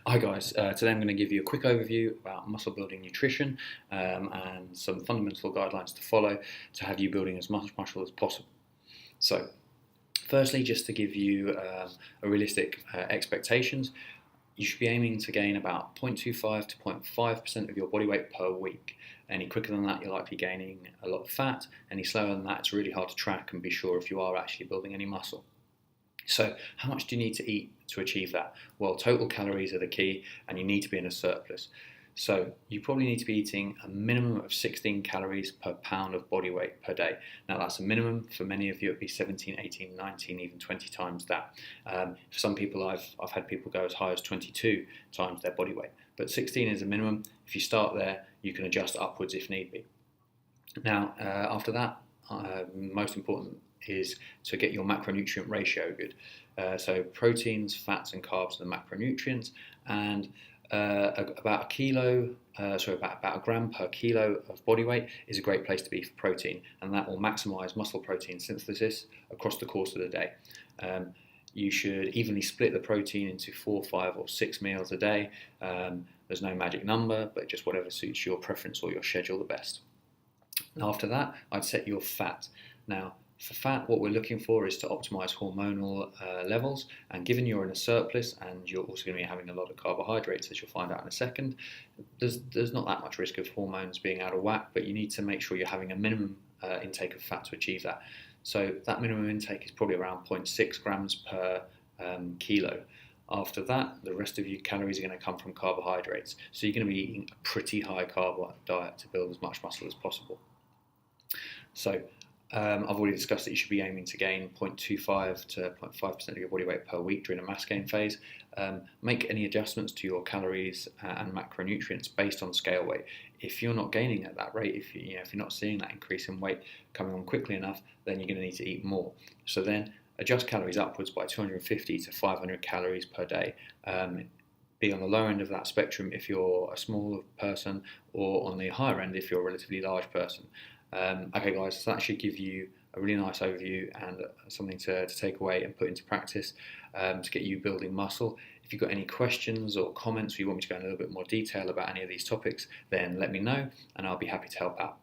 Hi guys, today I'm going to give you a quick overview about muscle building nutrition and some fundamental guidelines to follow to have you building as much muscle as possible. So firstly, just to give you a realistic expectations, you should be aiming to gain about 0.25 to 0.5% of your body weight per week. Any quicker than that, you're likely gaining a lot of fat. Any slower than that, it's really hard to track and be sure if you are actually building any muscle. So how much do you need to eat to achieve that? Well, total calories are the key, and you need to be in a surplus. So you probably need to be eating a minimum of 16 calories per pound of body weight per day. Now that's a minimum. For many of you it'd be 17, 18, 19, even 20 times that. For some people I've had people go as high as 22 times their body weight. But 16 is a minimum. If you start there, you can adjust upwards if need be. Now after that, most important is to get your macronutrient ratio good. So proteins, fats and carbs are the macronutrients, and about a gram per kilo of body weight is a great place to be for protein, and that will maximise muscle protein synthesis across the course of the day. You should evenly split the protein into 4, 5 or 6 meals a day. There's no magic number, but just whatever suits your preference or your schedule the best. After that, I'd set your fat. Now, for fat, what we're looking for is to optimize hormonal levels, and given you're in a surplus and you're also going to be having a lot of carbohydrates, as you'll find out in a second, there's not that much risk of hormones being out of whack, but you need to make sure you're having a minimum intake of fat to achieve that. So that minimum intake is probably around 0.6 grams per kilo. After that, the rest of your calories are going to come from carbohydrates. So you're going to be eating a pretty high carb diet to build as much muscle as possible. So I've already discussed that you should be aiming to gain 0.25 to 0.5% of your body weight per week during a mass gain phase. Make any adjustments to your calories and macronutrients based on scale weight. If you're not gaining at that rate, if you're not seeing that increase in weight coming on quickly enough, then you're going to need to eat more. So then adjust calories upwards by 250 to 500 calories per day. Be on the lower end of that spectrum if you're a small person, or on the higher end if you're a relatively large person. Okay guys, so that should give you a really nice overview and something to take away and put into practice to get you building muscle. If you've got any questions or comments, or you want me to go in a little bit more detail about any of these topics, then let me know and I'll be happy to help out.